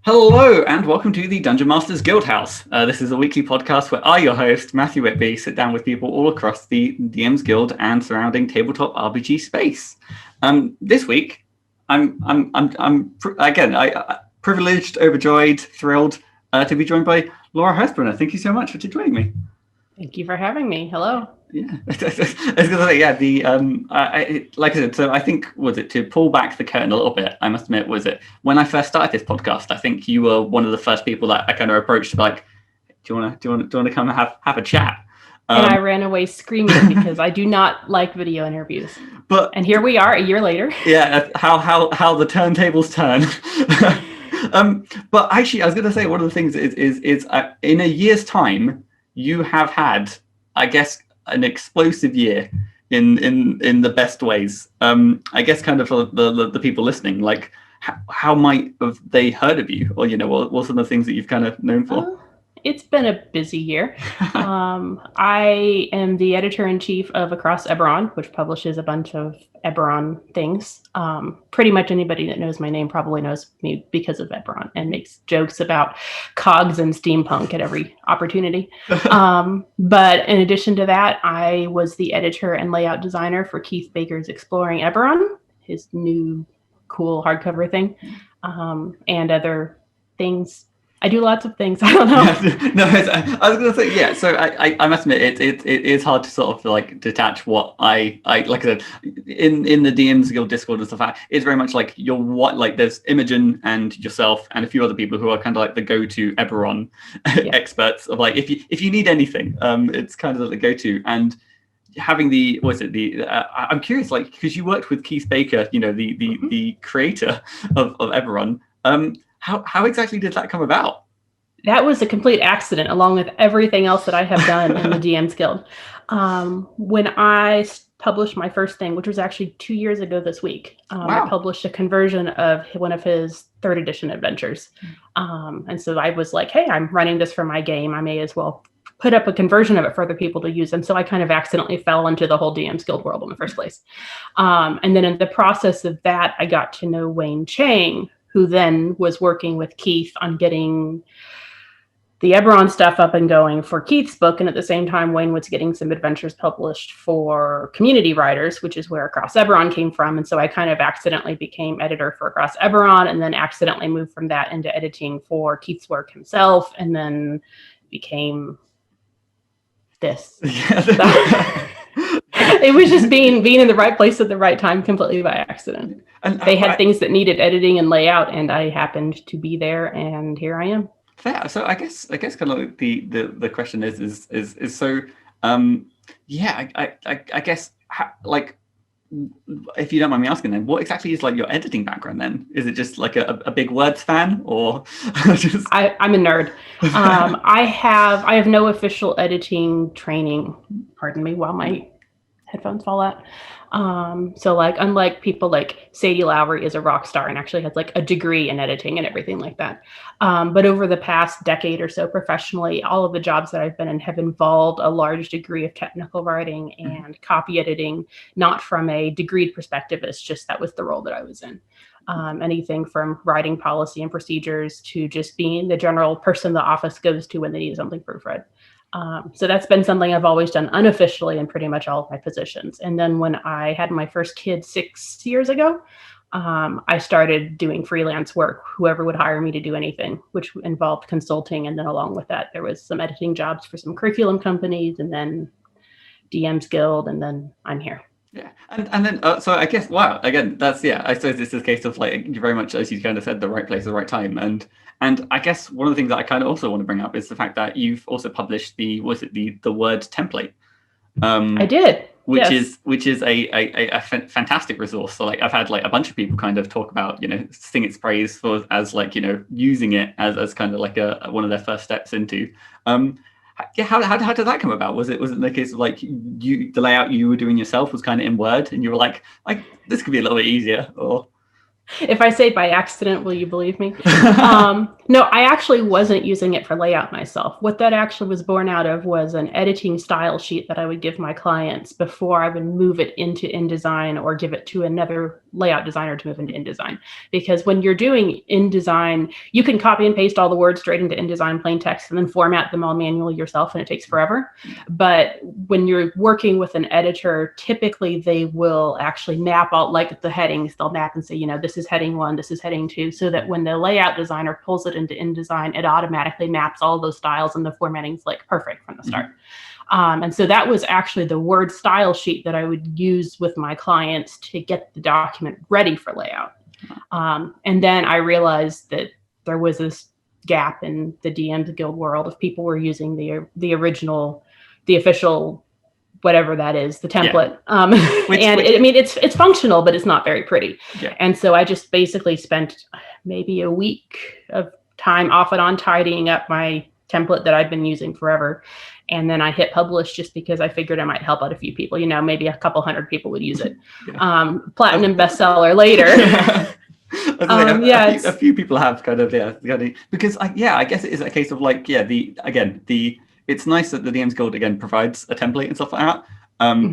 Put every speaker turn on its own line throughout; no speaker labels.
Hello and welcome to the Dungeon Masters Guild House. This is a weekly podcast where I, your host, Matthew Whitby, sit down with people all across the DMs Guild and surrounding tabletop RPG space. This week, I'm privileged, overjoyed, thrilled to be joined by Laura Hirsbrunner. Thank you so much for joining me.
Thank you for having me. Hello.
Yeah, I was going to say, like I said, so I think, was it to pull back the curtain a little bit, I must admit, was it when I first started this podcast, I think you were one of the first people that I kind of approached to be like, do you want to come and have a chat?
And I ran away screaming because I do not like video interviews. And here we are a year later.
Yeah, how the turntables turn. But actually, I was going to say, one of the things is in a year's time, you have had, I guess, an explosive year in the best ways. I guess kind of for the people listening, like how might have they heard of you, or what some of the things that you've kind of known for?
It's been a busy year. I am the editor-in-chief of Across Eberron, which publishes a bunch of Eberron things. Pretty much anybody that knows my name probably knows me because of Eberron and makes jokes about cogs and steampunk at every opportunity. But in addition to that, I was the editor and layout designer for Keith Baker's Exploring Eberron, his new cool hardcover thing, and other things. I do lots of things. I don't know.
I was going to say, yeah. So I must admit, it is hard to sort of like detach what I like I said in the DMsGuild Discord and stuff. It's very much like there's Imogen and yourself and a few other people who are kind of like the go-to Eberron experts of like if you need anything, it's kind of the go-to. And having I'm curious, like, because you worked with Keith Baker, the creator of Eberron. How exactly did that come about?
That was a complete accident, along with everything else that I have done in the DMsGuild. When I published my first thing, which was actually 2 years ago this week, I published a conversion of one of his 3rd edition adventures. And so I was like, hey, I'm running this for my game. I may as well put up a conversion of it for other people to use. And so I kind of accidentally fell into the whole DMsGuild world in the first place. And then in the process of that, I got to know Wayne Chang, who then was working with Keith on getting the Eberron stuff up and going for Keith's book. And at the same time, Wayne was getting some adventures published for community writers, which is where Across Eberron came from. And so I kind of accidentally became editor for Across Eberron, and then accidentally moved from that into editing for Keith's work himself, and then became this. It was just being in the right place at the right time, completely by accident. And they had things that needed editing and layout, and I happened to be there, and here I am.
Fair. So I guess kind of like the question is so I guess like, if you don't mind me asking, then what exactly is like your editing background? Then is it just like a big words fan, or just?
I'm a nerd. I have no official editing training. Pardon me, while my headphones fall out. So like, unlike people like Sadie Lowry is a rock star and actually has like a degree in editing and everything like that. But over the past decade or so professionally, all of the jobs that I've been in have involved a large degree of technical writing and copy editing, not from a degreed perspective. It's just that was the role that I was in. Anything from writing policy and procedures to just being the general person the office goes to when they need something proofread. So that's been something I've always done unofficially in pretty much all of my positions. And then when I had my first kid 6 years ago, I started doing freelance work, whoever would hire me to do anything, which involved consulting. And then along with that, there was some editing jobs for some curriculum companies, and then DMsGuild, and then I'm here.
Yeah, and then so I guess again, that's I suppose it's a case of like, you're very much, as you kind of said, the right place at the right time. And I guess one of the things that I kind of also want to bring up is the fact that you've also published the word template.
I did,
which is a fantastic resource. So like, I've had like a bunch of people kind of talk about, sing its praise for as like, using it as kind of like one of their first steps into. How did that come about? Was it in the case of like the layout you were doing yourself was kind of in Word, and you were like this could be a little bit easier, or?
If I say by accident, will you believe me? No, I actually wasn't using it for layout myself. What that actually was born out of was an editing style sheet that I would give my clients before I would move it into InDesign or give it to another layout designer to move into InDesign. Because when you're doing InDesign, you can copy and paste all the words straight into InDesign plain text and then format them all manually yourself, and it takes forever. But when you're working with an editor, typically they will actually map out, like the headings, they'll map and say, you know, this is heading 1, this is heading 2, so that when the layout designer pulls it into InDesign, it automatically maps all those styles and the formatting's like perfect from the start. And so that was actually the word style sheet that I would use with my clients to get the document ready for layout. And then I realized that there was this gap in the DMsGuild world if people were using the original, the official, whatever that is, the template. It's functional, but it's not very pretty.
Yeah.
And so I just basically spent maybe a week of time off and on tidying up my template that I'd been using forever. And then I hit publish just because I figured I might help out a few people, maybe a couple hundred people would use it. Platinum bestseller later.
A few people have kind of, because I guess it is a case of like, it's nice that the DMsGuild again provides a template and stuff like that.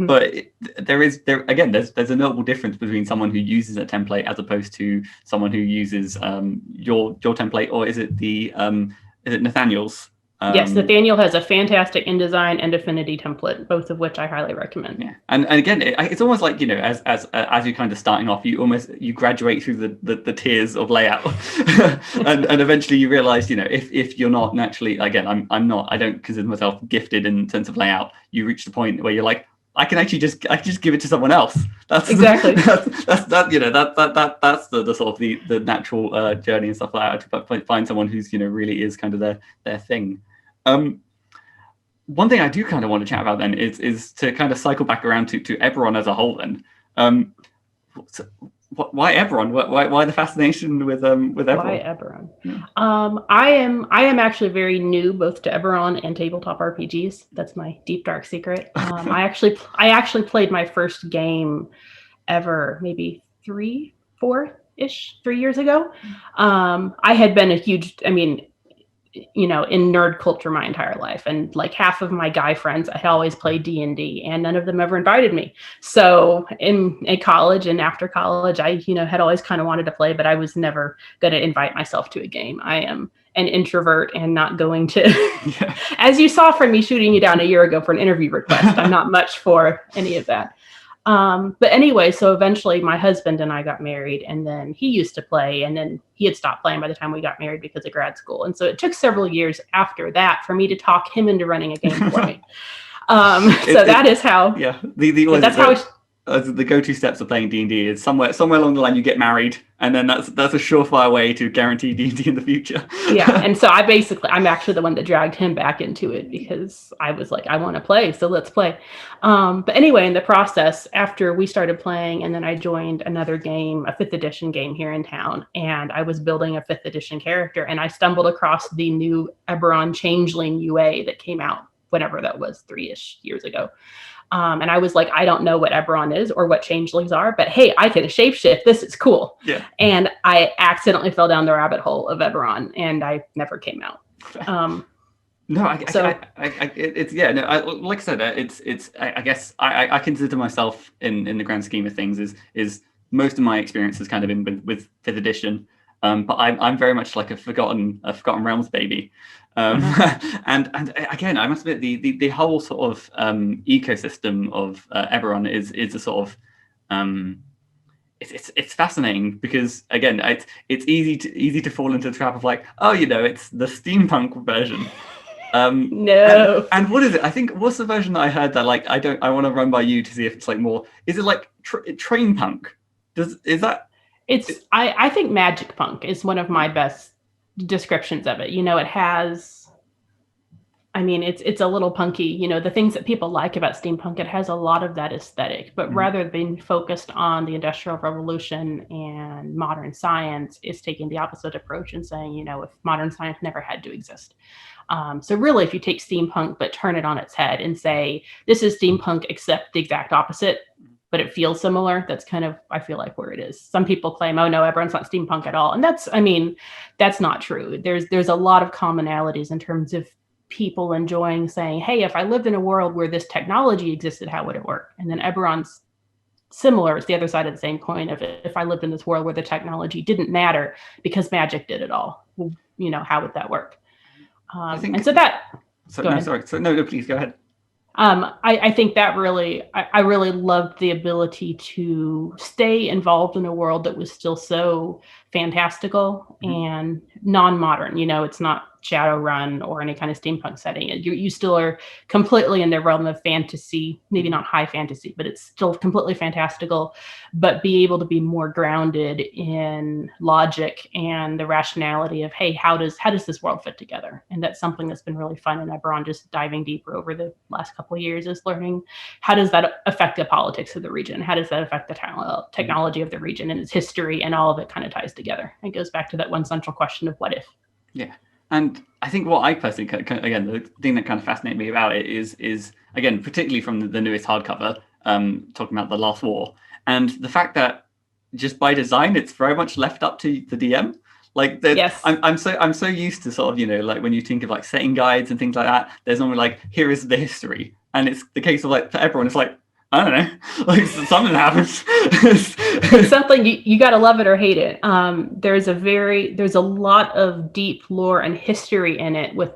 But there's a notable difference between someone who uses a template as opposed to someone who uses your template, or is it Nathaniel's?
Yes, Nathaniel has a fantastic InDesign and Affinity template, both of which I highly recommend.
Yeah, and again, it's almost like as you're kind of starting off, you graduate through the tiers of layout, and eventually you realize, if you're not naturally, again, I don't consider myself gifted in sense of layout. You reach the point where you're like, I can just give it to someone else. That's
exactly
that's the sort of the natural journey and stuff like that, to find someone who's really is kind of their thing. One thing I do kind of want to chat about then is to kind of cycle back around to Eberron as a whole. Then, why Eberron? Why the fascination with Eberron?
Why Eberron? I am actually very new both to Eberron and tabletop RPGs. That's my deep dark secret. I actually played my first game ever maybe 3 years ago. I had been a huge, in nerd culture my entire life, and like half of my guy friends I always played D&D, and none of them ever invited me. So in college and after college, I had always kind of wanted to play, but I was never going to invite myself to a game. I am an introvert and not going to as you saw from me shooting you down a year ago for an interview request. I'm not much for any of that. But anyway, so eventually my husband and I got married, and then he used to play, and then he had stopped playing by the time we got married because of grad school. And so it took several years after that for me to talk him into running a game for me. That is how.
Yeah.
That's how
the go-to steps of playing D&D is somewhere along the line you get married, and then that's a surefire way to guarantee D&D in the future.
Yeah, and so I'm actually the one that dragged him back into it because I was like, I want to play, so let's play. But anyway, in the process, after we started playing, and then I joined another game, a 5th edition game here in town, and I was building a 5th edition character, and I stumbled across the new Eberron Changeling UA that came out whenever that was, 3-ish years ago. And I was like, I don't know what Eberron is or what changelings are, but hey, I can shapeshift. This is cool.
Yeah.
And I accidentally fell down the rabbit hole of Eberron, and I never came out.
Like I said, I guess I consider myself in the grand scheme of things is most of my experience has kind of been with 5th edition. But I'm very much like a Forgotten Realms baby. And again, I must admit the whole sort of ecosystem of Eberron is a sort of it's fascinating because again it's easy to fall into the trap of like, it's the steampunk version.
No.
And what is it? I think what's the version that I heard that like I want to run by you to see if it's like more. Is it like train punk?
I think magic punk is one of my best descriptions of it. It has, it's a little punky, the things that people like about steampunk, it has a lot of that aesthetic, but rather than being focused on the Industrial Revolution and modern science, it's taking the opposite approach and saying, if modern science never had to exist. So really, if you take steampunk, but turn it on its head and say, this is steampunk, except the exact opposite, but it feels similar. That's kind of, I feel like, where it is. Some people claim, oh no, Eberron's not steampunk at all. And that's not true. There's a lot of commonalities in terms of people enjoying saying, hey, if I lived in a world where this technology existed, how would it work? And then Eberron's similar. It's the other side of the same coin of if I lived in this world where the technology didn't matter because magic did it all, how would that work?
I think,
and so that...
No, please go ahead.
I think that I really loved the ability to stay involved in a world that was still so fantastical and non-modern. It's not Shadowrun or any kind of steampunk setting. You still are completely in the realm of fantasy, maybe not high fantasy, but it's still completely fantastical, but be able to be more grounded in logic and the rationality of, hey, how does this world fit together? And that's something that's been really fun in Eberron, just diving deeper over the last couple of years, is learning how does that affect the politics of the region? How does that affect the technology of the region and its history, and all of it kind of ties together. It goes back to that one central question of what if.
Yeah. And I think what I personally, again, the thing that kind of fascinates me about it is again, particularly from the newest hardcover, talking about the Last War, and the fact that just by design, it's very much left up to the DM. Like,
yes.
I'm so used to sort of, like when you think of like setting guides and things like that, there's normally like, here is the history, and it's the case of like for Eberron, it's like, I don't know, like something happens.
It's something you got to love it or hate it. There's a lot of deep lore and history in it with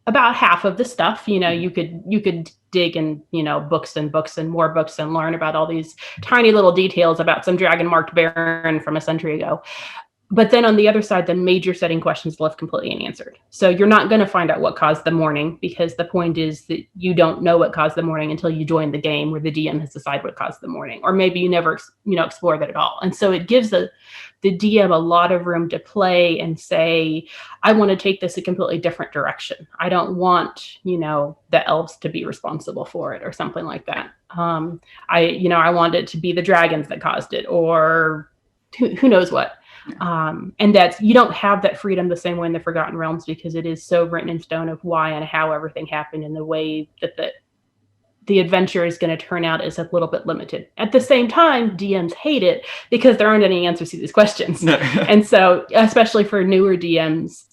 about half of the stuff. You could dig in, books and books and more books and learn about all these tiny little details about some dragon marked baron from a century ago. But then on the other side, the major setting questions left completely unanswered. So you're not going to find out what caused the mourning, because the point is that you don't know what caused the mourning until you join the game where the DM has decided what caused the mourning. Or maybe you never, explore that at all. And so it gives the DM a lot of room to play and say, I want to take this a completely different direction. I don't want, the elves to be responsible for it or something like that. I want it to be the dragons that caused it, or who knows what. And that's, you don't have that freedom the same way in the Forgotten Realms, because it is so written in stone of why and how everything happened, and the way that the adventure is going to turn out is a little bit limited. At the same time, DMs hate it because there aren't any answers to these questions. No. And so, especially for newer DMs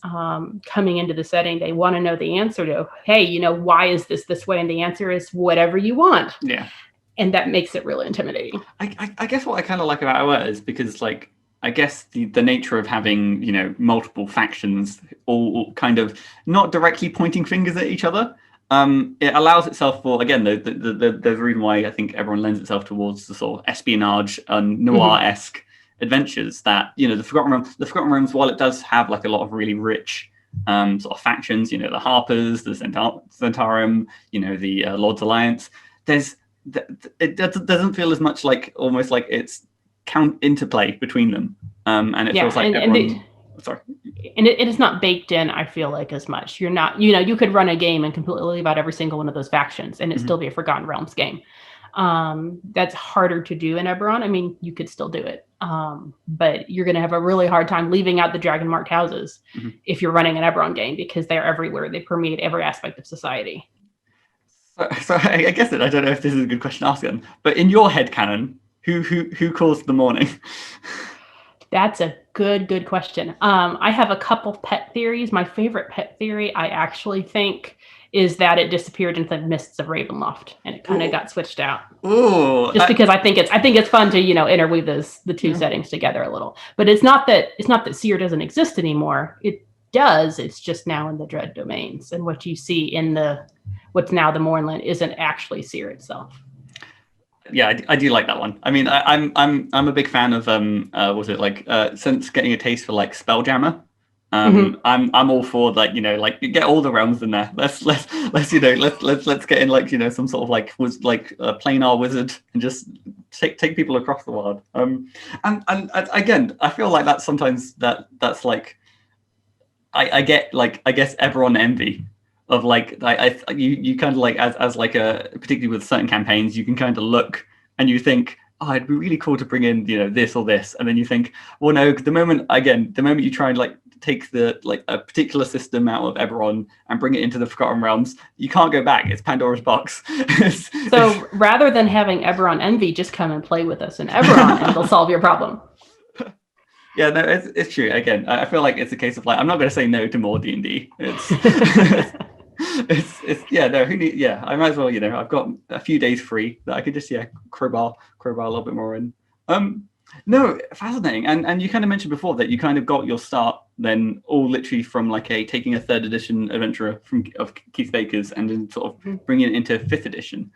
coming into the setting, they want to know the answer to, hey, why is this way? And the answer is whatever you want.
Yeah.
And that makes it really intimidating.
I guess what I kind of like about it is because, like, I guess the nature of having, multiple factions all kind of not directly pointing fingers at each other, it allows itself for, again, the reason why I think everyone lends itself towards the sort of espionage and noir-esque adventures that, the Forgotten Realms, while it does have like a lot of really rich sort of factions, the Harpers, the Centarum, the Lord's Alliance, it doesn't feel as much like, almost like it's interplay between them, and it feels like everyone. Sorry,
and it is not baked in, I feel like, as much. You're not, you could run a game and completely leave out every single one of those factions, and it still be a Forgotten Realms game. That's harder to do in Eberron. I mean, you could still do it, but you're going to have a really hard time leaving out the dragon marked houses if you're running an Eberron game, because they're everywhere. They permeate every aspect of society.
So I guess I don't know if this is a good question to ask them, but in your headcanon, who caused the mourning?
That's a good question. I have a couple pet theories. My favorite pet theory, I actually think, is that it disappeared into the mists of Ravenloft, and it kind of got switched out.
Ooh,
because I think it's fun to interweave the two settings together a little. But it's not that Seer doesn't exist anymore. It does. It's just now in the Dread domains, and what you see in what's now the Mournland isn't actually Seer itself.
Yeah, I do like that one. I mean, I'm a big fan of since getting a taste for like Spelljammer. I'm all for get all the realms in there. Let's get in some sort of a planar wizard and just take people across the world. And again, I feel like that's sometimes that's like I get I guess Eberron envy of you kind of as particularly with certain campaigns, you can kind of look and you think, oh, it'd be really cool to bring in this or this, and then you think, well, no, the moment you try and take the like a particular system out of Eberron and bring it into the Forgotten Realms, you can't go back. It's Pandora's box.
So rather than having Eberron envy, just come and play with us in Eberron, and it'll solve your problem.
Yeah, no, it's true. Again, I feel like it's a case of like, I'm not going to say no to more D&D. It's yeah, no, who need, yeah, I might as well, I've got a few days free that I could just, crowbar a little bit more in. No, fascinating. And you kind of mentioned before that you kind of got your start then all literally from like taking a 3rd edition adventurer of Keith Baker's and then sort of bringing it into 5th edition.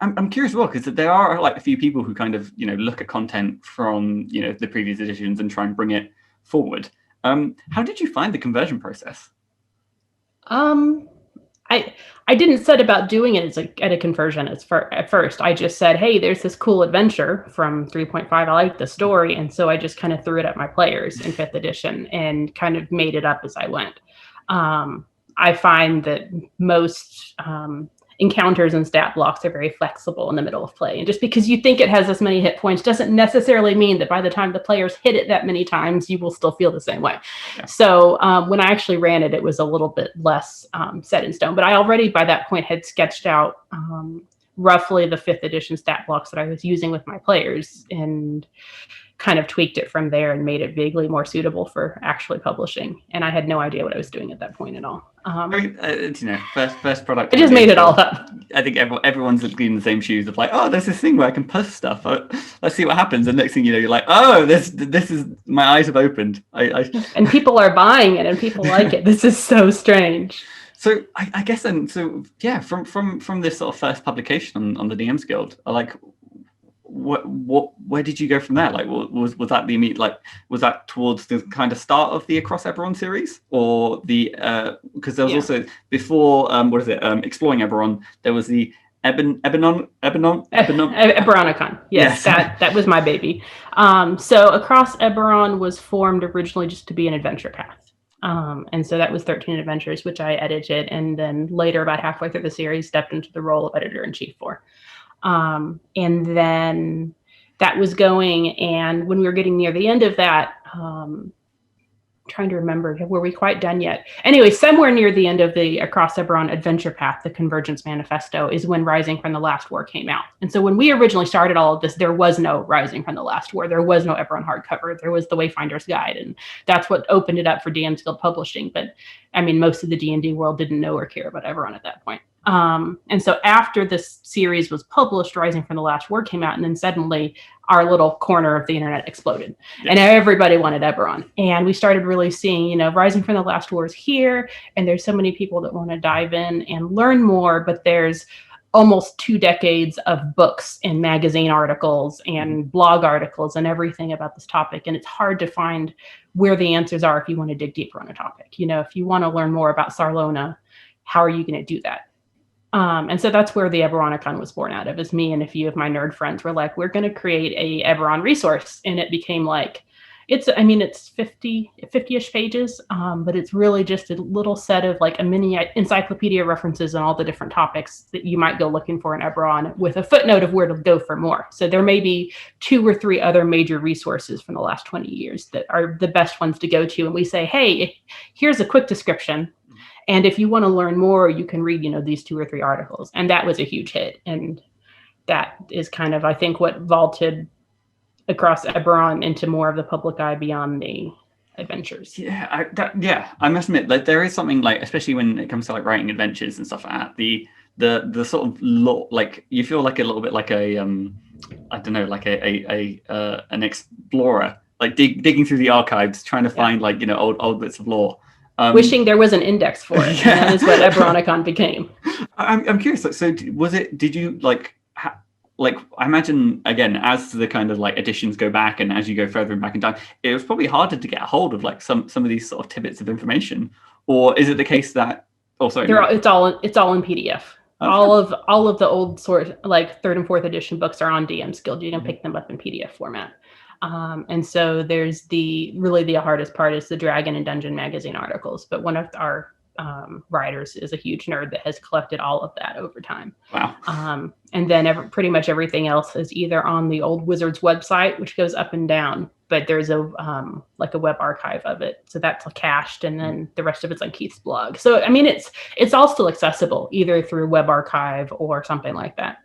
I'm curious as well, because there are like a few people who kind of, look at content from, the previous editions and try and bring it forward. How did you find the conversion process?
I didn't set about doing it at a conversion at first. I just said, hey, there's this cool adventure from 3.5. I like the story. And so I just kind of threw it at my players in 5th edition and kind of made it up as I went. I find that most encounters and stat blocks are very flexible in the middle of play. And just because you think it has this many hit points doesn't necessarily mean that by the time the players hit it that many times, you will still feel the same way. Yeah. So when I actually ran it, it was a little bit less set in stone. But I already by that point had sketched out roughly the 5th edition stat blocks that I was using with my players and kind of tweaked it from there and made it vaguely more suitable for actually publishing. And I had no idea what I was doing at that point at all.
I mean, first product.
I just made it all up.
I think everyone's in the same shoes of like, oh, there's this thing where I can post stuff. Let's see what happens. And next thing you know, you're like, oh, this is, my eyes have opened.
And people are buying it and people like it. This is so strange.
So I guess then, so yeah, from this sort of first publication on the DMs Guild, where did you go from there? Like, was that the immediate, like, was that towards the kind of start of the Across Eberron series, or the because there was also before Exploring Eberron, there was the Eberronicon.
Yes, that was my baby. So Across Eberron was formed originally just to be an adventure path. And so that was 13 adventures, which I edited, and then later, about halfway through the series, stepped into the role of editor-in-chief for. And then that was going, and when we were getting near the end of that, trying to remember, were we quite done yet? Anyway, somewhere near the end of the Across Eberron adventure path, the Convergence Manifesto, is when Rising from the Last War came out. And so when we originally started all of this, there was no Rising from the Last War. There was no Eberron hardcover. There was the Wayfinder's Guide, and that's what opened it up for DMsGuild publishing. But I mean, most of the D&D world didn't know or care about Eberron at that point. And so after this series was published, Rising from the Last War came out, and then suddenly our little corner of the internet exploded, and everybody wanted Eberron. And we started really seeing, Rising from the Last War is here, and there's so many people that want to dive in and learn more, but there's almost 2 decades of books and magazine articles and blog articles and everything about this topic. And it's hard to find where the answers are if you want to dig deeper on a topic. If you want to learn more about Sarlona, how are you going to do that? And so that's where the Eberronicon was born out of, is me and a few of my nerd friends were like, we're going to create a Eberron resource. And it became like, it's 50-ish pages, but it's really just a little set of like a mini encyclopedia references on all the different topics that you might go looking for in Eberron, with a footnote of where to go for more. So there may be 2 or 3 other major resources from the last 20 years that are the best ones to go to. And we say, hey, here's a quick description. And if you want to learn more, you can read, these 2 or 3 articles. And that was a huge hit. And that is kind of, I think, what vaulted Across Eberron into more of the public eye beyond the adventures.
Yeah, I must admit, like, there is something, like, especially when it comes to like writing adventures and stuff like that, the sort of like, you feel like a little bit like a I don't know, like an explorer, like digging through the archives, trying to find like old bits of lore.
Wishing there was an index for it. And that is what Eberronicon became.
I'm curious. So did you like I imagine, again, as the kind of like editions go back and as you go further back in time, it was probably harder to get a hold of like some of these sort of tidbits of information? Or is it the case that, it's
all in PDF. Okay. All of the old sort, like 3rd and 4th edition books are on DMsGuild. You can pick them up in PDF format. And so there's the hardest part is the Dragon and Dungeon magazine articles. But one of our writers is a huge nerd that has collected all of that over time.
Wow.
And then pretty much everything else is either on the old Wizards website, which goes up and down, but there's a like a web archive of it, so that's cached, and then the rest of it's on Keith's blog. So I mean, it's all still accessible either through web archive or something like that.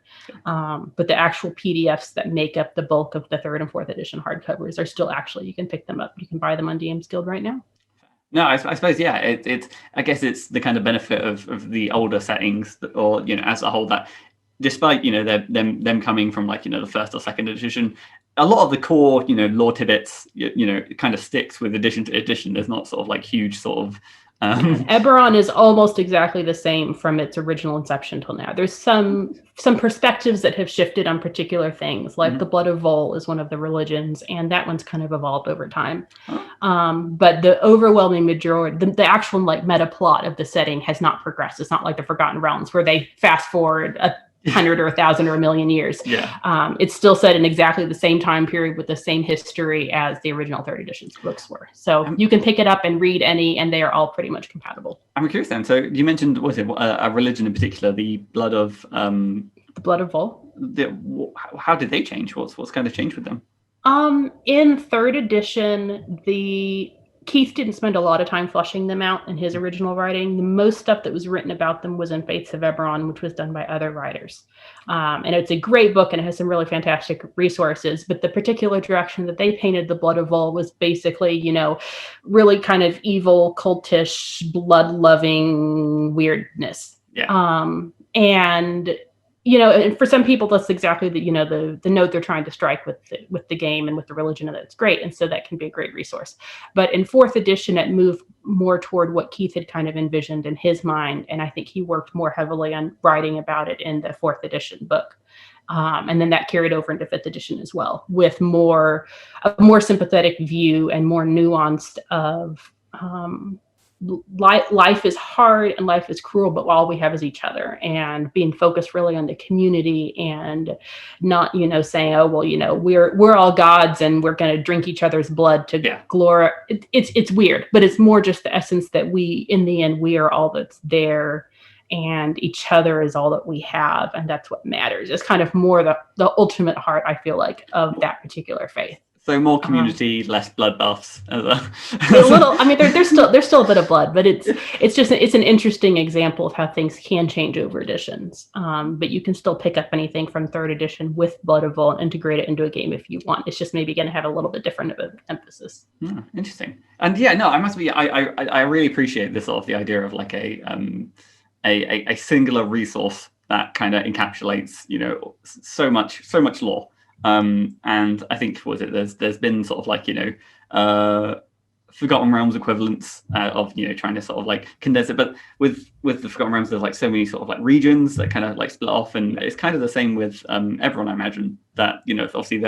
But the actual PDFs that make up the bulk of the 3rd and 4th edition hardcovers are still actually, you can pick them up. You can buy them on DMsGuild right now.
No, I suppose, yeah. I guess it's the kind of benefit of the older settings, or as a whole, that despite them coming from like the 1st or 2nd edition, a lot of the core lore tidbits kind of sticks with edition to edition. There's not sort of like huge sort of
Eberron is almost exactly the same from its original inception till now. There's some perspectives that have shifted on particular things, like the Blood of Vol is one of the religions, and that one's kind of evolved over time. But the overwhelming majority, the actual like meta plot of the setting has not progressed. It's not like the Forgotten Realms where they fast forward 100 or 1,000 or 1,000,000 years. It's still set in exactly the same time period with the same history as the original 3rd edition books were. So you can pick it up and read any, and they are all pretty much compatible.
I'm curious then. So you mentioned, was it a religion in particular, the Blood of
the Blood of Vol?
How did they change? What's kind of changed with them?
In 3rd edition, Keith didn't spend a lot of time fleshing them out in his original writing. The most stuff that was written about them was in Fates of Eberron, which was done by other writers. And it's a great book, and it has some really fantastic resources. But the particular direction that they painted the Blood of Vol was basically, really kind of evil, cultish, blood-loving weirdness. And and for some people, that's exactly the note they're trying to strike with the game and with the religion, and that's great. And so that can be a great resource. But in 4th edition, it moved more toward what Keith had kind of envisioned in his mind. And I think he worked more heavily on writing about it in the 4th edition book. And then that carried over into 5th edition as well, with a more sympathetic view and more nuanced of life is hard and life is cruel, but all we have is each other, and being focused really on the community, and not saying, oh well, we're all gods and we're going to drink each other's blood to glory. It's weird, but it's more just the essence that we, in the end, we are all that's there, and each other is all that we have, and that's what matters. It's kind of more the ultimate heart, I feel like, of that particular faith.
So more community, less bloodbaths.
A little. I mean, there's still a bit of blood, but it's an interesting example of how things can change over editions. But you can still pick up anything from 3rd edition with Blood of Vol and integrate it into a game if you want. It's just maybe going to have a little bit different of an emphasis.
Interesting. And I must be. I really appreciate this sort of the idea of like a singular resource that kind of encapsulates so much lore. And I think there's been sort of like Forgotten Realms equivalents of trying to sort of like condense it, but with the Forgotten Realms there's like so many sort of like regions that kind of like split off, and it's kind of the same with Eberron. I imagine that obviously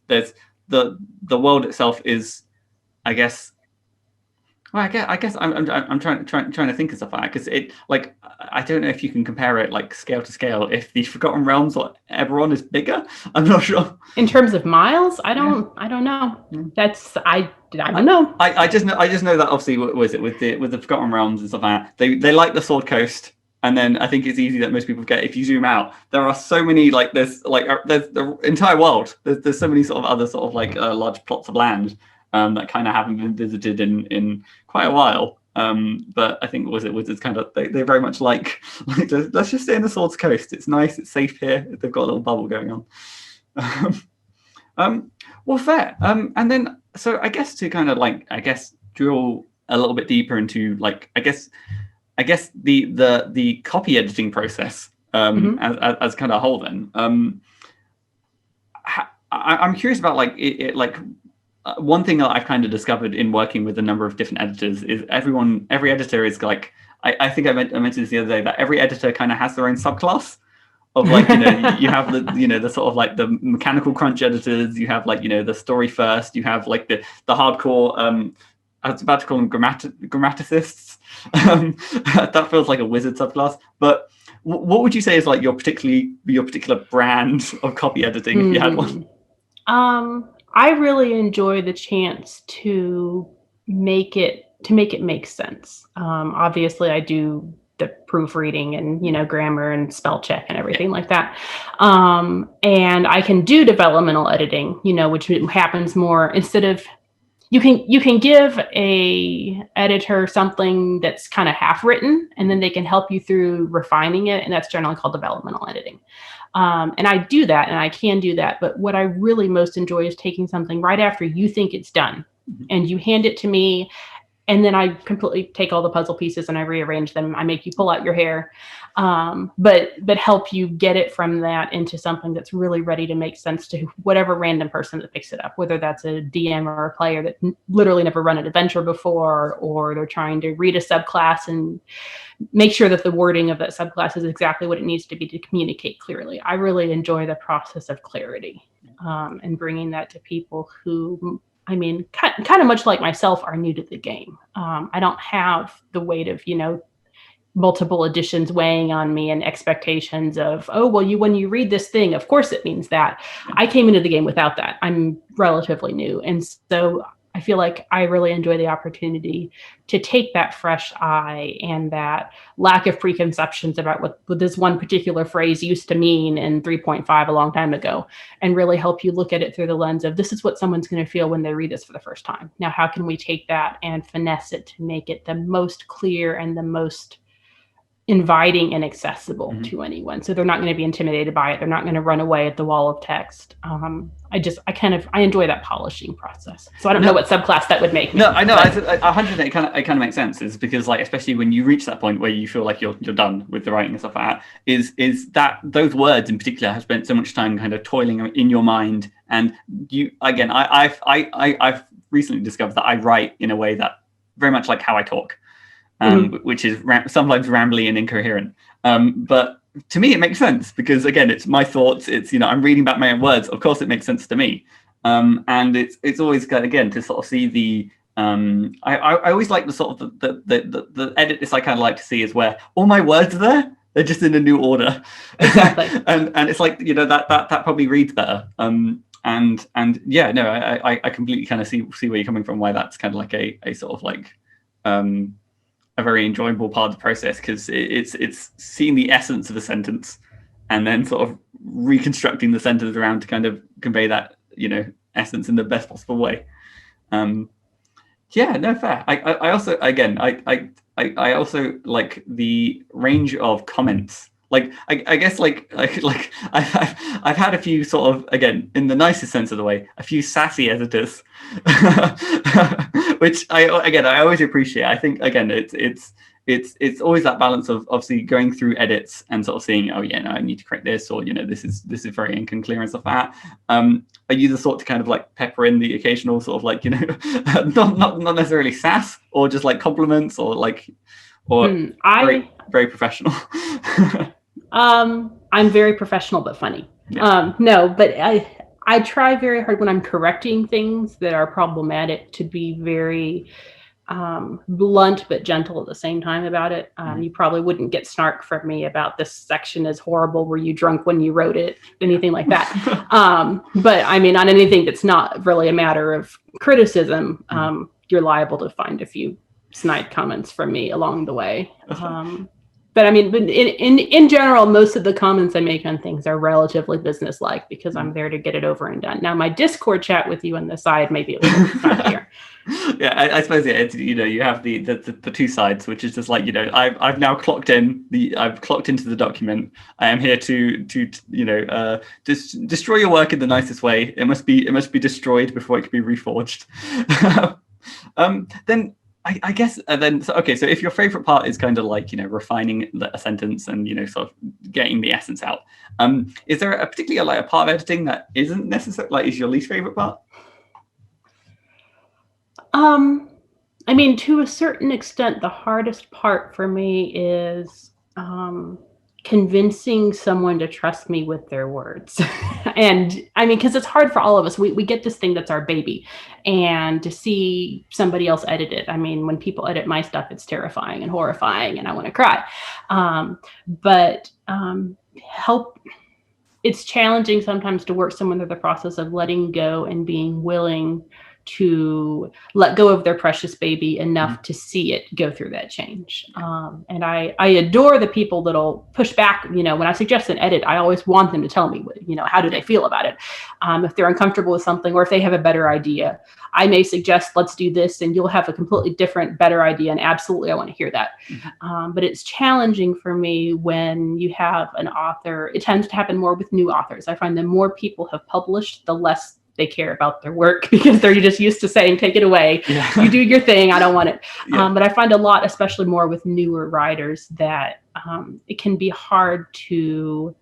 there's the world itself is, I guess. Well, I guess I'm trying to think of stuff like that, because it, like, I don't know if you can compare it like scale to scale. If the Forgotten Realms or Eberron is bigger, I'm not sure.
In terms of miles, I don't know. I don't know.
I just know that obviously with the Forgotten Realms and stuff like that, they like the Sword Coast. And then I think it's easy that most people forget, if you zoom out, there are so many, like there's the entire world. There's so many sort of other sort of like large plots of land that kind of haven't been visited in quite a while. But I think Wizards kind of they very much like let's just stay in the Swords Coast. It's nice, it's safe here. They've got a little bubble going on. Well, fair. And then so I guess to kind of like drill a little bit deeper into like I guess the copy editing process as kind of a whole. Then I'm curious about like it one thing that I've kind of discovered in working with a number of different editors is every editor is like, I think I mentioned this the other day, that every editor kind of has their own subclass of like, you have the sort of like the mechanical crunch editors, you have like, the story first, you have like the hardcore, I was about to call them grammaticists. That feels like a wizard subclass, but what would you say is like your particular brand of copy editing if you had one?
I really enjoy the chance to make it make it make sense. Obviously, I do the proofreading and grammar and spell check and everything like that. And I can do developmental editing, which happens more instead of you can give a editor something that's kind of half written, and then they can help you through refining it, and that's generally called developmental editing. And I do that, and I can do that. But what I really most enjoy is taking something right after you think it's done, and you hand it to me, and then I completely take all the puzzle pieces and I rearrange them. I make you pull out your hair, but help you get it from that into something that's really ready to make sense to whatever random person that picks it up, whether that's a DM or a player that literally never run an adventure before, or they're trying to read a subclass and make sure that the wording of that subclass is exactly what it needs to be to communicate clearly. I really enjoy the process of clarity, and bringing that to people who, kind of much like myself, are new to the game. I don't have the weight of, multiple editions weighing on me and expectations of, oh, well, when you read this thing, of course it means that. I came into the game without that. I'm relatively new. And so I feel like I really enjoy the opportunity to take that fresh eye and that lack of preconceptions about what this one particular phrase used to mean in 3.5 a long time ago, and really help you look at it through the lens of, this is what someone's going to feel when they read this for the first time. Now, how can we take that and finesse it to make it the most clear and the most inviting and accessible to anyone, so they're not going to be intimidated by it, they're not going to run away at the wall of text. I enjoy that polishing process. So I don't know what subclass that would make me.
No, I know. 100%. It kind of makes sense. Is because, like, especially when you reach that point where you feel like you're done with the writing and stuff like that, is that those words in particular have spent so much time kind of toiling in your mind, and you again. I've recently discovered that I write in a way that very much like how I talk. Which is sometimes rambly and incoherent. But to me, it makes sense because, again, it's my thoughts. It's, I'm reading back my own words. Of course, it makes sense to me. And it's always good, again, to sort of see the. I always like the sort of the edit. This I kind of like to see is where all my words are there. They're just in a new order.
Exactly.
and it's like, that probably reads better. And yeah, no, I completely kind of see where you're coming from. Why that's kind of like a sort of like. A very enjoyable part of the process, because it's seeing the essence of a sentence and then sort of reconstructing the sentence around to kind of convey that essence in the best possible way. Yeah, no, fair. I also, again, I also like the range of comments. Like I guess like I've had a few sort of, again, in the nicest sense of the way, a few sassy editors, which I always appreciate. I think, again, it's always that balance of obviously going through edits and sort of seeing, oh yeah, no, I need to correct this, or this is very unclear and stuff like that. Are you the sort to kind of like pepper in the occasional sort of like not necessarily sass, or just like compliments, or like, or very professional?
I'm very professional but funny. Yeah. No, but I try very hard when I'm correcting things that are problematic to be very blunt but gentle at the same time about it. You probably wouldn't get snark from me about this section is horrible, were you drunk when you wrote it, anything like that. But I mean, on anything that's not really a matter of criticism, you're liable to find a few snide comments from me along the way. But I mean, in general, most of the comments I make on things are relatively businesslike, because I'm there to get it over and done. Now, my Discord chat with you on the side may be a little snarkier.
Yeah, I suppose it's, you have the two sides, which is just like, I've now clocked into the document. I am here to destroy your work in the nicest way. It must be destroyed before it can be reforged. Then. I guess then, so if your favorite part is kind of like, refining a sentence and, sort of getting the essence out, is there a particular, like, a part of editing that isn't necessary, like, is your least favorite part?
I mean, to a certain extent, the hardest part for me is convincing someone to trust me with their words. And I mean, because it's hard for all of us. We get this thing that's our baby, and to see somebody else edit it. I mean, when people edit my stuff, it's terrifying and horrifying, and I want to cry. It's challenging sometimes to work someone through the process of letting go and being willing to let go of their precious baby enough to see it go through that change. And I adore the people that'll push back. When I suggest an edit, I always want them to tell me, how do they feel about it? If they're uncomfortable with something, or if they have a better idea, I may suggest, let's do this, and you'll have a completely different, better idea. And absolutely, I want to hear that. But it's challenging for me when you have an author. It tends to happen more with new authors. I find the more people have published, the less they care about their work, because they're just used to saying, take it away. Yeah. You do your thing. I don't want it. Yeah. But I find a lot, especially more with newer writers, that it can be hard to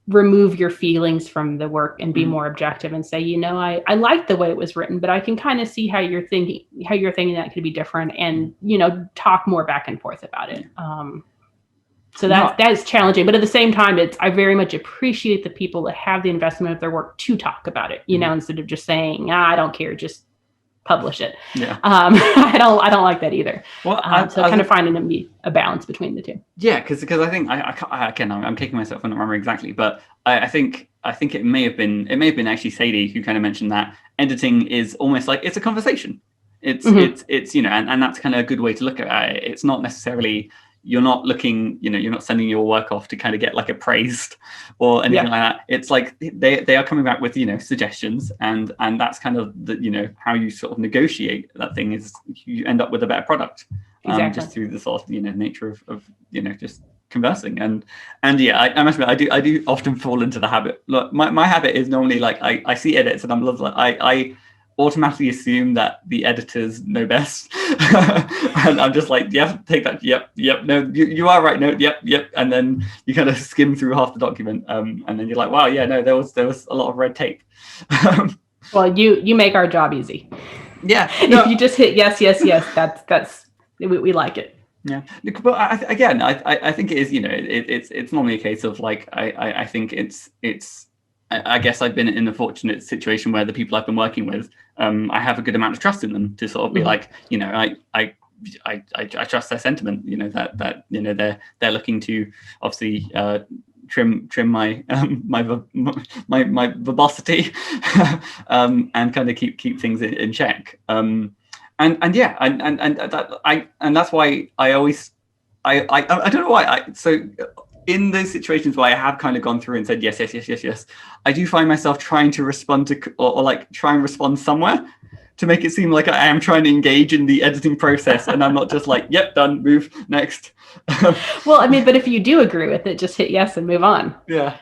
remove your feelings from the work and be more objective and say, I like the way it was written, but I can kind of see how you're thinking that could be different, and, talk more back and forth about it. So that is challenging, but at the same time, I very much appreciate the people that have the investment of their work to talk about it, instead of just saying, I don't care, just publish it. Yeah. I don't like that either. Well, so kind of finding a balance between the two.
Yeah, because I think I'm kicking myself for not remembering exactly, but I think it may have been actually Sadie who kind of mentioned that editing is almost like it's a conversation. It's and that's kind of a good way to look at it. It's not necessarily, you're not looking, you're not sending your work off to kind of get like appraised or anything like that. It's like they are coming back with, suggestions, and that's kind of the, how you sort of negotiate that thing is you end up with a better product. Exactly. Just through the sort of, nature of just conversing. And yeah, I must admit, I do often fall into the habit. Look, my habit is normally like, I see edits and I'm like, I automatically assume that the editors know best. And I'm just like, yeah, take that. Yep. No, you are right. No, yep. And then you kind of skim through half the document. And then you're like, wow, yeah, no, there was a lot of red tape.
Well, you make our job easy.
Yeah.
No. If you just hit yes, that's we like it.
Yeah, but I think it is, it's normally a case of like, I think I guess I've been in a fortunate situation where the people I've been working with, I have a good amount of trust in them to sort of be like, I trust their sentiment, that they're looking to obviously trim my my verbosity and kind of keep things in check. And that's why I always I don't know why so in those situations where I have kind of gone through and said yes, I do find myself trying to respond to or like try and respond somewhere to make it seem like I am trying to engage in the editing process, and I'm not just like, yep, done, move next.
Well, I mean, but if you do agree with it, just hit yes and move on.
Yeah,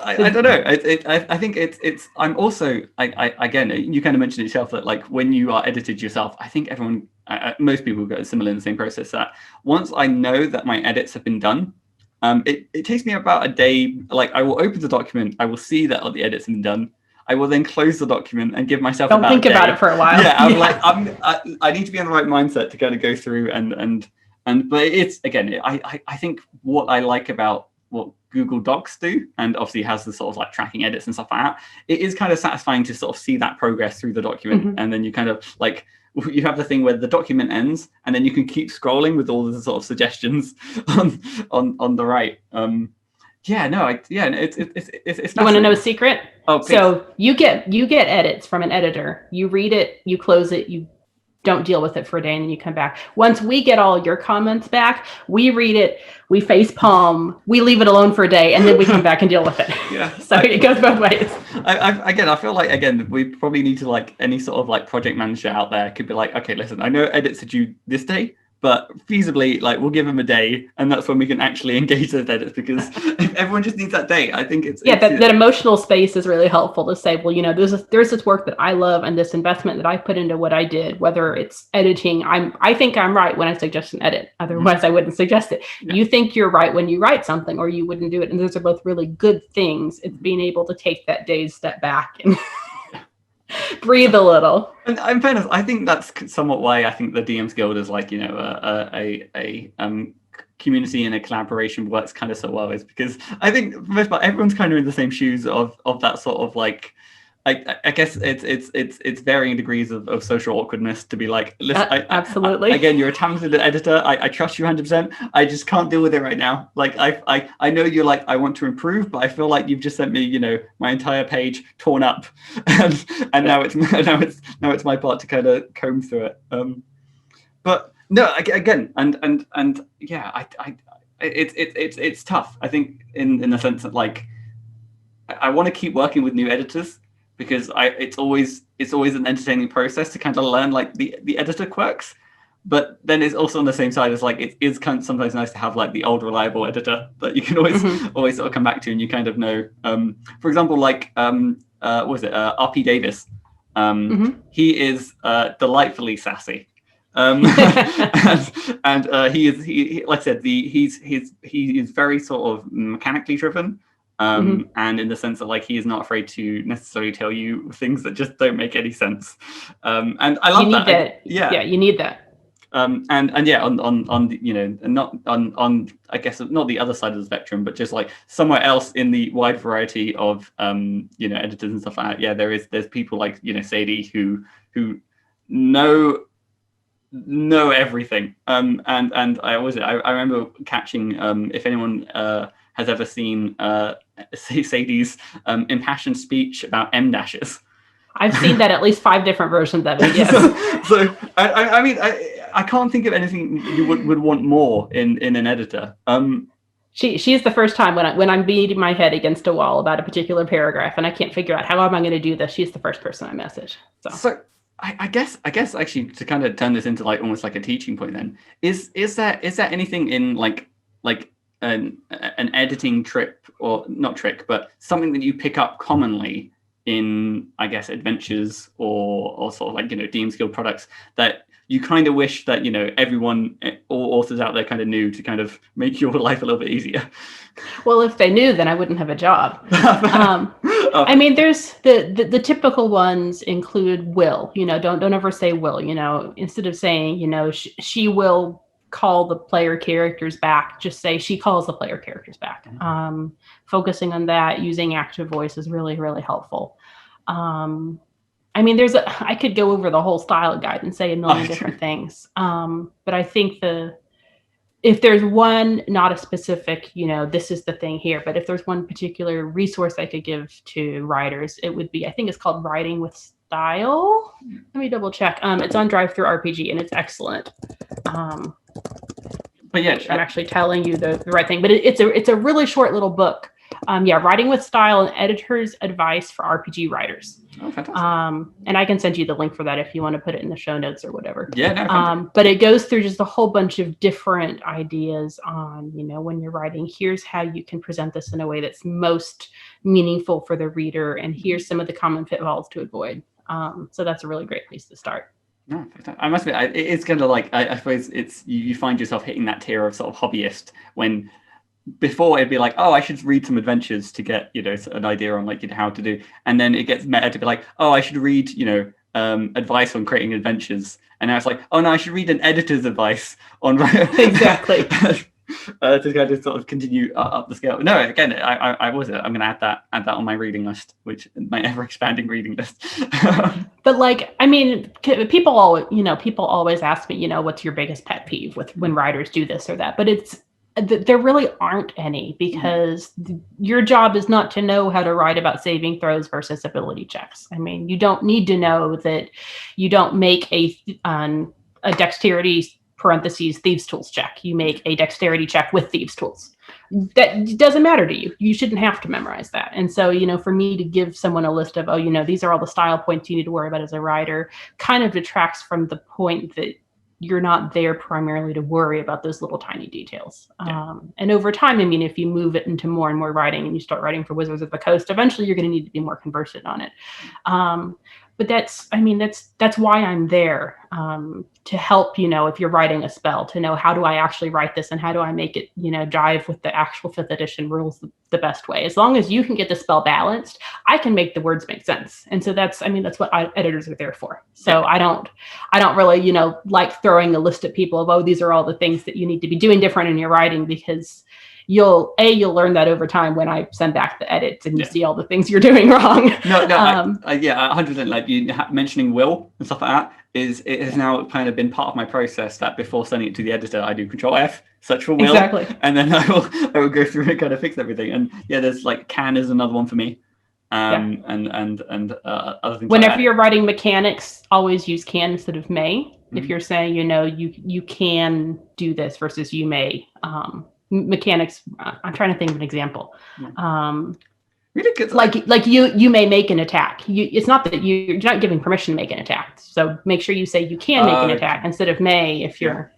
I don't know. I think it's. I'm also. Again, you kind of mentioned it yourself that like when you are edited yourself, I think everyone, most people go similar in the same process. That once I know that my edits have been done, it takes me about a day. Like I will open the document, I will see that all the edits have been done. I will then close the document and give myself.
Don't think about it for a while.
Yeah, I need to be in the right mindset to kind of go through and but it's again. I think what I like about what Google Docs do, and obviously has the sort of like tracking edits and stuff like that, it is kind of satisfying to sort of see that progress through the document. And then you kind of like, you have the thing where the document ends and then you can keep scrolling with all the sort of suggestions on the right. It's
you want to know a secret?
Oh, please.
So you get edits from an editor, you read it, you close it, you don't deal with it for a day, and then you come back. Once we get all your comments back, we read it, we face palm, we leave it alone for a day, and then we come back and deal with it.
Yeah.
So it goes both ways.
I feel like, again, we probably need to, like, any sort of like project manager out there could be like, okay, listen, I know edits are due this day, but feasibly, like, we'll give them a day, and that's when we can actually engage those edits, because if everyone just needs that day, I think that
emotional space is really helpful to say, well, there's this work that I love and this investment that I put into what I did, whether it's editing. I think I'm right when I suggest an edit. Otherwise, I wouldn't suggest it. Yeah. You think you're right when you write something, or you wouldn't do it. And those are both really good things. It's being able to take that day's step back and breathe a little.
And in fairness, I think that's somewhat why I think the DMsGuild is like, a community and a collaboration works kind of so well, is because I think for the most part everyone's kind of in the same shoes of that sort of like I guess it's varying degrees of social awkwardness to be like, listen,
absolutely.
Again, you're a talented editor. I trust you 100%. I just can't deal with it right now. Like I know you're like, I want to improve, but I feel like you've just sent me, you know, my entire page torn up, and now it's my part to kind of comb through it. But no, again, and yeah, it's tough. I think in the sense that like I want to keep working with new editors, because it's always an entertaining process to kind of learn like the editor quirks. But then it's also on the same side as like it is kind of sometimes nice to have like the old reliable editor that you can always sort of come back to, and you kind of know. For example, like what was it? RP Davis. He is delightfully sassy. And he like I said, he is very sort of mechanically driven. And in the sense that like he is not afraid to necessarily tell you things that just don't make any sense. And I love that.
Yeah, you need that.
And yeah, on you know, not on I guess not the other side of the spectrum, but just like somewhere else in the wide variety of you know, editors and stuff like that. Yeah, there's people like, you know, Sadie who know everything. And I remember catching if anyone has ever seen Sadie's impassioned speech about M dashes.
I've seen that at least 5 different versions of it. Yes.
so I mean I can't think of anything you would want more in an editor.
She's the first time when I'm beating my head against a wall about a particular paragraph and I can't figure out how am I going to do this. She's the first person I message.
So I guess actually to kind of turn this into like almost like a teaching point then, is there anything in like an editing trick, or not trick, but something that you pick up commonly in, I guess, adventures or sort of like, you know, DMsGuild products that you kind of wish that, you know, everyone, all authors out there kind of knew to kind of make your life a little bit easier?
Well, if they knew, then I wouldn't have a job. I mean, there's the typical ones include will, you know, don't ever say will, you know, instead of saying, you know, she will call the player characters back, just say she calls the player characters back. Focusing on that, using active voice is really, really helpful. I mean, I could go over the whole style guide and say a million different things. But I think if there's one, not a specific, you know, this is the thing here, but if there's one particular resource I could give to writers, it would be, I think it's called Writing with Style. Let me double check. It's on Drive-Thru-RPG and it's excellent. But yeah, I'm actually telling you the right thing, but it's a really short little book. Writing with Style and Editor's Advice for RPG Writers.
Oh, fantastic.
And I can send you the link for that if you want to put it in the show notes or whatever.
Yeah, no,
but it goes through just a whole bunch of different ideas on, you know, when you're writing, here's how you can present this in a way that's most meaningful for the reader, and here's some of the common pitfalls to avoid. So that's a really great place to start.
No, I must admit, it's kind of like, I suppose it's, you find yourself hitting that tier of sort of hobbyist when before it'd be like, oh, I should read some adventures to get, you know, an idea on like, you know, how to do, and then it gets meta to be like, oh, I should read, you know, advice on creating adventures, and now it's like, oh no, I should read an editor's advice on
exactly.
To kind of sort of continue up the scale. No, again, I'm going to add that on my reading list, which my ever expanding reading list.
But like, I mean, people always ask me, you know, what's your biggest pet peeve with when writers do this or that, but there really aren't any, because your job is not to know how to write about saving throws versus ability checks. I mean, you don't need to know that you don't make a dexterity parentheses thieves tools check. You make a dexterity check with thieves tools. That doesn't matter to you. You shouldn't have to memorize that. And so, you know, for me to give someone a list of, oh, you know, these are all the style points you need to worry about as a writer, kind of detracts from the point that you're not there primarily to worry about those little tiny details. Yeah. And over time, I mean, if you move it into more and more writing and you start writing for Wizards of the Coast, eventually you're going to need to be more conversant on it. But that's why I'm there, to help, you know, if you're writing a spell, to know how do I actually write this and how do I make it, you know, jive with the actual 5th edition rules the best way. As long as you can get the spell balanced, I can make the words make sense. And so that's what editors are there for. So I don't really, you know, like throwing a list at people of, oh, these are all the things that you need to be doing different in your writing, because you'll learn that over time when I send back the edits and you see all the things you're doing wrong.
No, 100%. Like you mentioning will and stuff like that it has now kind of been part of my process that before sending it to the editor, I do Control F, search for will,
exactly,
and then I will go through and kind of fix everything. And there's like can is another one for me. And other things.
Whenever
like
you're writing mechanics, always use can instead of may. If you're saying, you can do this versus you may. Mechanics, I'm trying to think of an example. Like you may make an attack. It's not that you're not giving permission to make an attack. So make sure you say you can make an attack instead of may if you're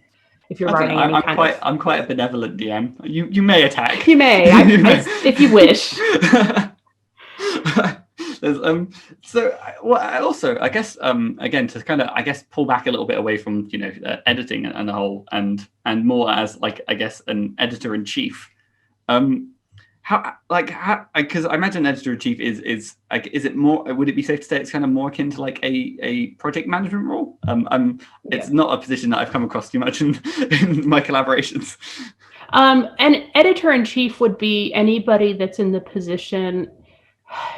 writing any kind of.
I'm quite a benevolent DM. You may attack.
You may, if you wish.
I guess again to kind of pull back a little bit away from editing and the whole and more as like I guess an editor in chief. Because I imagine editor in chief is it more? Would it be safe to say it's kind of more akin to like a project management role? It's not a position that I've come across too much in my collaborations.
An editor in chief would be anybody that's in the position.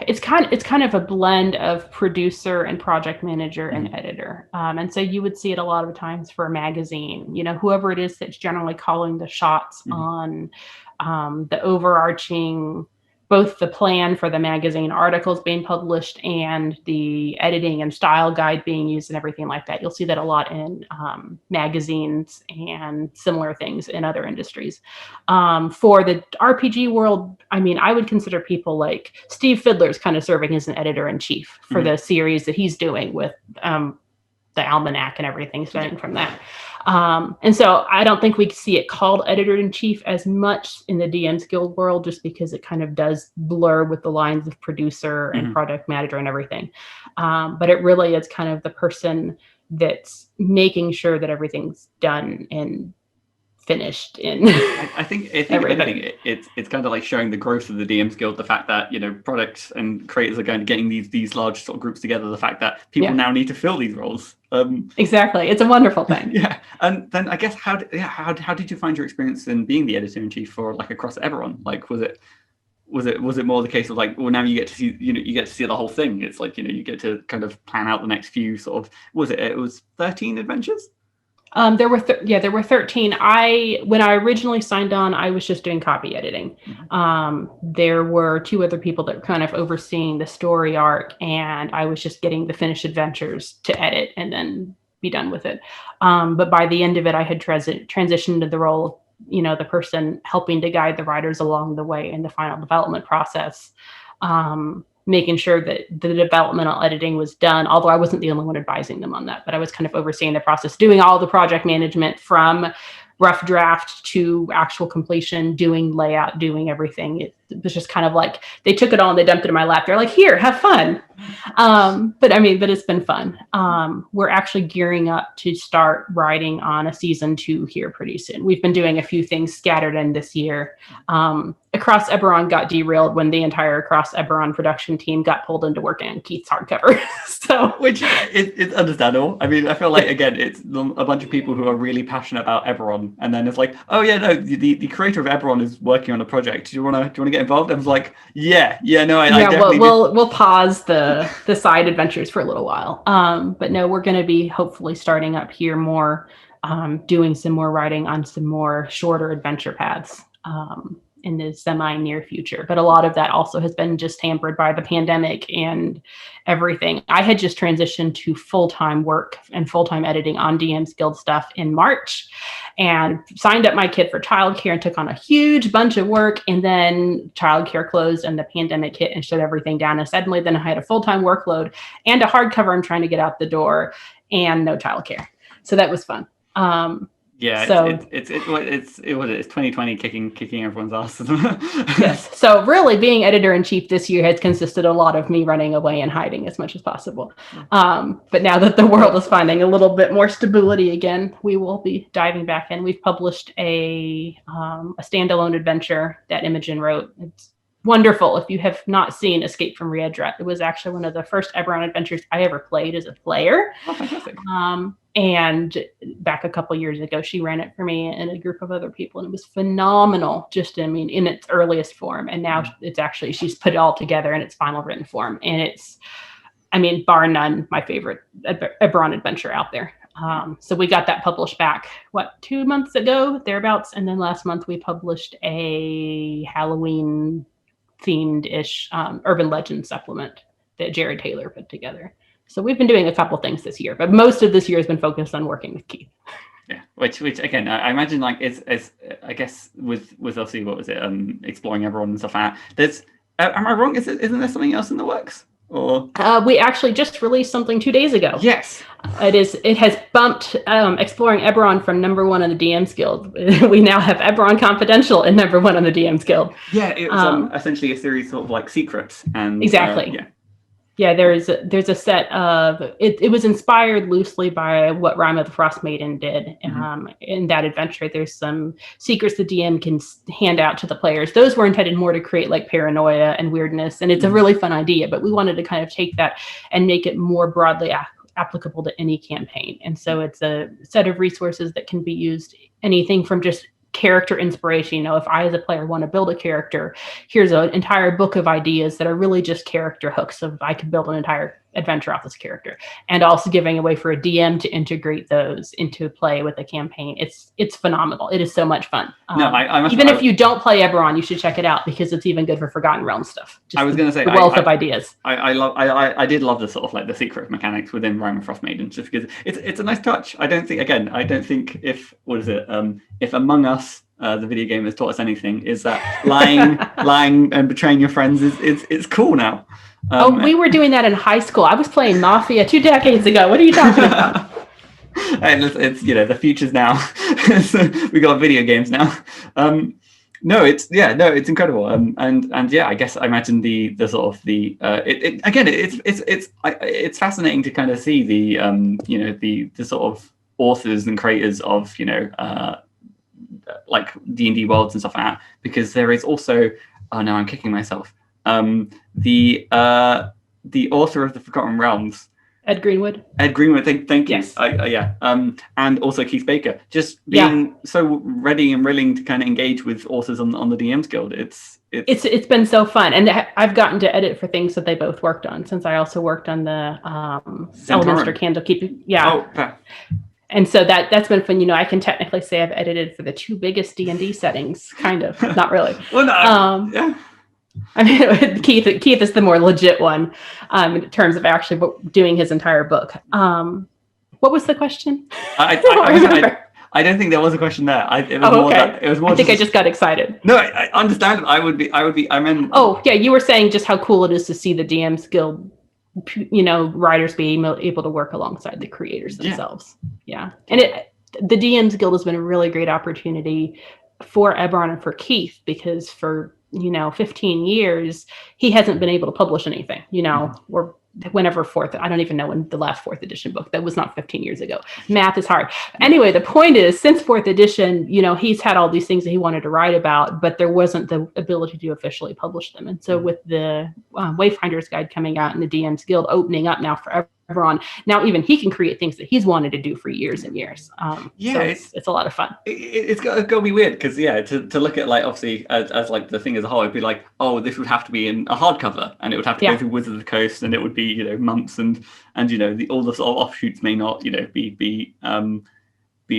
It's kind of a blend of producer and project manager and editor. And so you would see it a lot of times for a magazine, whoever it is that's generally calling the shots on the overarching, both the plan for the magazine articles being published and the editing and style guide being used and everything like that. You'll see that a lot in magazines and similar things in other industries. For the RPG world, I would consider people like Steve Fiddler's kind of serving as an editor-in-chief for the series that he's doing with the almanac and everything starting from that. And so I don't think we see it called editor-in-chief as much in the DMsGuild world, just because it kind of does blur with the lines of producer and product manager and everything. But it really is kind of the person that's making sure that everything's done and finished in.
I think if anything, it's kind of like showing the growth of the DMsGuild, the fact that products and creators are getting these large sort of groups together, the fact that people now need to fill these roles.
Exactly, it's a wonderful thing.
And then I guess how did you find your experience in being the editor-in-chief for like across Eberron? Like was it more the case of like, well, now you get to see you get to see the whole thing? It's like you get to kind of plan out the next few sort of it was 13 adventures.
There were 13. When I originally signed on, I was just doing copy editing. There were 2 other people that were kind of overseeing the story arc, and I was just getting the finished adventures to edit and then be done with it. But by the end of it, I had transitioned to the role, the person helping to guide the writers along the way in the final development process. Making sure that the developmental editing was done, although I wasn't the only one advising them on that, but I was kind of overseeing the process, doing all the project management from rough draft to actual completion, doing layout, doing everything. It was just kind of like, they took it all and they dumped it in my lap. They're like, here, have fun. But it's been fun. We're actually gearing up to start writing on a season 2 here pretty soon. We've been doing a few things scattered in this year. Across Eberron got derailed when the entire Across Eberron production team got pulled into working on Keith's hardcover.
Which it's understandable. I feel like, again, it's a bunch of people who are really passionate about Eberron, and then it's like, oh yeah, no, the creator of Eberron is working on a project. Do you want to get involved? I was like, I definitely
we'll pause the side adventures for a little while. But no, we're going to be hopefully starting up here more, doing some more writing on some more shorter adventure paths in the semi-near future. But a lot of that also has been just hampered by the pandemic and everything. I had just transitioned to full-time work and full-time editing on DMsGuild stuff in March, and signed up my kid for childcare and took on a huge bunch of work. And then childcare closed and the pandemic hit and shut everything down. And suddenly then I had a full-time workload and a hardcover I'm trying to get out the door and no childcare. So that was fun. It's
2020 kicking everyone's ass.
Yes. So really being editor-in-chief this year has consisted a lot of me running away and hiding as much as possible. But now that the world is finding a little bit more stability again, we will be diving back in. We've published a standalone adventure that Imogen wrote. wonderful. If you have not seen Escape from Riedra, it was actually one of the first Eberron adventures I ever played as a player.
Oh, fantastic.
And back a couple years ago, she ran it for me and a group of other people, and it was phenomenal. Just, I mean, in its earliest form, and now it's actually, she's put it all together in its final written form, and it's, I mean, bar none, my favorite Eberron adventure out there. So we got that published back, 2 months ago, thereabouts, and then last month we published a Halloween themed-ish urban legend supplement that Jared Taylor put together. So we've been doing a couple things this year, but most of this year has been focused on working with Keith.
Yeah, which again, I imagine like it's I guess with obviously what was it, exploring Eberron and stuff like that. There's, am I wrong? Isn't there something else in the works? Or
we actually just released something 2 days ago.
Yes,
it has bumped exploring Eberron from #1 on the DMs Guild. We now have Eberron Confidential in #1 on the DMs Guild.
Yeah, it was essentially a series of like secrets and
exactly. Yeah, there's a set of it was inspired loosely by what Rime of the Frost Maiden did. In that adventure, there's some secrets the DM can hand out to the players. Those were intended more to create like paranoia and weirdness, and it's a really fun idea, but we wanted to kind of take that and make it more broadly applicable to any campaign. And so it's a set of resources that can be used anything from just character inspiration. You know, if I as a player want to build a character, here's an entire book of ideas that are really just character hooks of I could build an entire adventure off this character, and also giving a way for a DM to integrate those into play with the campaign. It's phenomenal. It is so much fun. If you don't play Eberron, you should check it out because it's even good for Forgotten Realms stuff.
I was going to say
the wealth of ideas.
I did love the sort of like the secret mechanics within Rime of Frost Maiden, just because it's a nice touch. I don't think if if Among Us, the video game, has taught us anything, is that lying and betraying your friends is cool now.
We were doing that in high school. I was playing Mafia 2 decades ago. What are you talking about?
And it's the future's now. We got video games now. It's incredible. And yeah, I guess I imagine it's fascinating to kind of see the sort of authors and creators of like D&D worlds and stuff like that, because there is also, oh no, I'm kicking myself. The author of the Forgotten Realms, Ed Greenwood. Thank you.
Yes.
And also Keith Baker, just being so ready and willing to kind of engage with authors on the DMs Guild. It's
been so fun, and I've gotten to edit for things that they both worked on, since I also worked on the Elminster Candlekeep. Yeah. Oh, and so that's been fun. I can technically say I've edited for the 2 biggest D&D settings, kind of. Not really.
Well, no. Yeah.
I mean, Keith is the more legit one in terms of actually doing his entire book. What was the question?
I don't think there was a question there. I
just got excited.
No, I understand. I meant.
Oh yeah, you were saying just how cool it is to see the DMs Guild, writers being able to work alongside the creators themselves. Yeah. And the DMs Guild has been a really great opportunity for Eberron and for Keith, because for 15 years he hasn't been able to publish anything, or whenever I don't even know when the last 4th edition book, that was not 15 years ago. Math is hard. Anyway, the point is, since 4th edition, he's had all these things that he wanted to write about, but there wasn't the ability to officially publish them. And so with the Wayfinder's Guide coming out and the DMs Guild opening up now for Eberron, now even he can create things that he's wanted to do for years and years. So it's a lot of fun.
It's got to be weird, because to look at, like, obviously as like the thing as a whole, it'd be like, oh, this would have to be in a hardcover, and it would have to go through Wizards of the Coast, and it would be months, and all the sort of offshoots may not be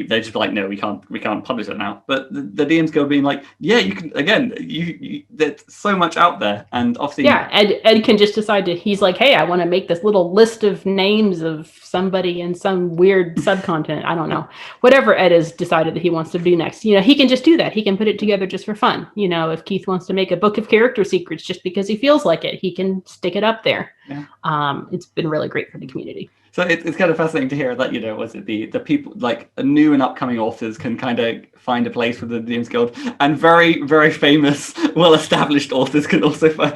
they're just like, no, we can't publish it now. But the DMs Guild being like, yeah, you can, again, you there's so much out there, and obviously
Ed can just decide he's like, hey, I want to make this little list of names of somebody in some weird subcontinent, I don't know, whatever Ed has decided that he wants to do next. He can just do that. He can put it together just for fun. If Keith wants to make a book of character secrets just because he feels like it, he can stick it up there. It's been really great for the community.
So it's kind of fascinating to hear that, the people, like, new and upcoming authors can kind of find a place with the DMs Guild, and very, very famous, well-established authors can also find.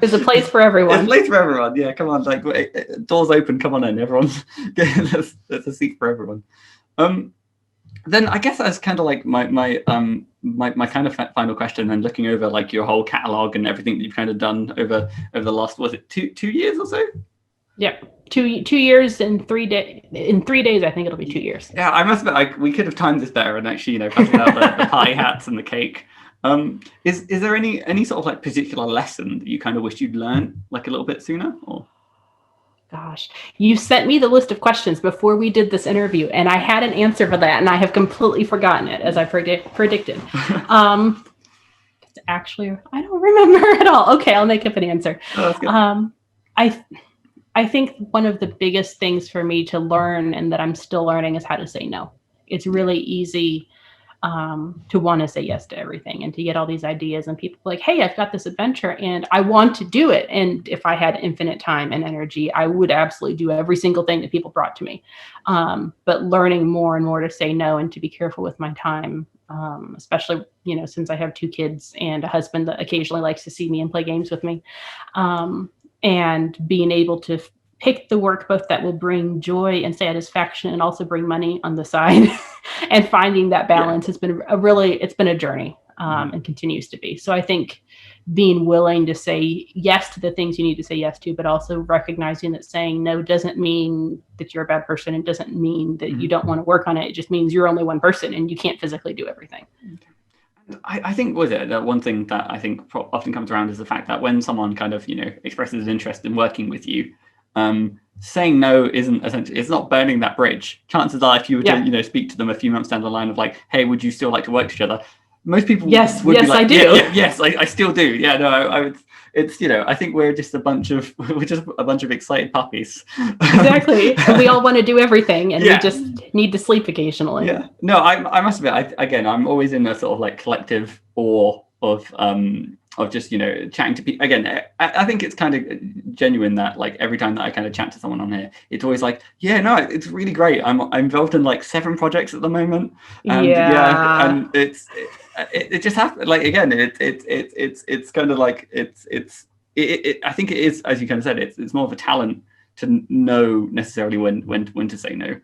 There's a place for everyone.
There's a place for everyone. Yeah, come on, like, doors open. Come on in, everyone. There's a seat for everyone. then I guess that's kind of like my kind of final question, and looking over like your whole catalog and everything that you've kind of done over the last, was it two years or so?
Yeah, 2 years and 3 days. In 3 days, I think it'll be 2 years.
Yeah, I must admit, we could have timed this better and actually, passed out the pie hats and the cake. Is there any sort of like particular lesson that you kind of wish you'd learned like a little bit sooner? Or
Gosh, you sent me the list of questions before we did this interview, and I had an answer for that, and I have completely forgotten it, as I predicted. Actually, I don't remember at all. Okay, I'll make up an answer.
Oh, that's good.
I think one of the biggest things for me to learn, and that I'm still learning, is how to say no. It's really easy to want to say yes to everything and to get all these ideas, and people like, hey, I've got this adventure and I want to do it. And if I had infinite time and energy, I would absolutely do every single thing that people brought to me. But learning more and more to say no and to be careful with my time, especially, since I have 2 kids and a husband that occasionally likes to see me and play games with me, and being able to pick the work both that will bring joy and satisfaction and also bring money on the side. And finding that balance has been it's been a journey, and continues to be. So I think being willing to say yes to the things you need to say yes to, but also recognizing that saying no doesn't mean that you're a bad person. It doesn't mean that you don't want to work on it. It just means you're only one person and you can't physically do everything.
I think that one thing that I think often comes around is the fact that when someone kind of, expresses an interest in working with you, saying no isn't essentially, it's not burning that bridge. Chances are, if you were to, speak to them a few months down the line of like, hey, would you still like to work together? Most people would be like,
I do.
Yes, I still do. Yeah, no, I would. It's, I think we're just a bunch of excited puppies.
Exactly. We all want to do everything, and we just need to sleep occasionally.
Yeah. No, I must admit, I'm always in a sort of like collective awe of just, chatting to people. Again, I think it's kind of genuine that like every time that I kind of chat to someone on here, it's always like, yeah, no, it's really great. I'm involved in like 7 projects at the moment. And and it just happens. Like, again, it's kind of like, I think it is, as you kind of said, it's more of a talent to know necessarily when to say no.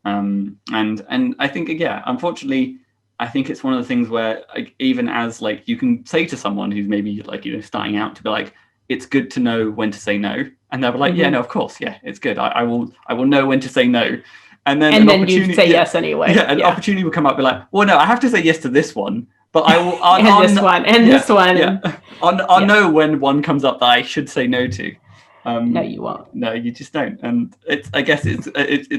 And I think, unfortunately, I think it's one of the things where, like, even as like you can say to someone who's maybe like, starting out, to be like, it's good to know when to say no, and they'll be like, yeah, no, of course, yeah, it's good. I will know when to say no, and then
you say yes anyway.
An opportunity will come up, be like, well, no, I have to say yes to this one, but I will
this one.
I'll know when one comes up that I should say no to.
No, you won't.
No, you just don't, and I guess it's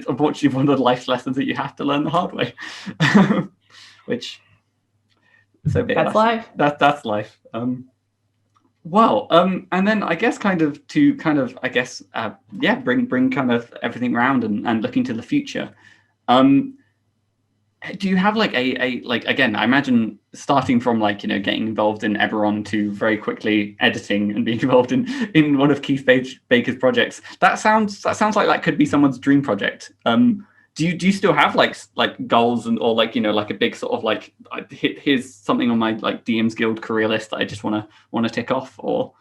unfortunately one of the life lessons that you have to learn the hard way. Which, so
that's life.
That's life. And then I guess bring kind of everything around and looking to the future. Do you have like a like, again, I imagine starting from like, getting involved in Eberron to very quickly editing and being involved in one of Keith Baker's projects. That sounds like that could be someone's dream project. Do you still have like goals or like, like a big sort of like, here's something on my like DMsGuild career list that I just want to tick off? Or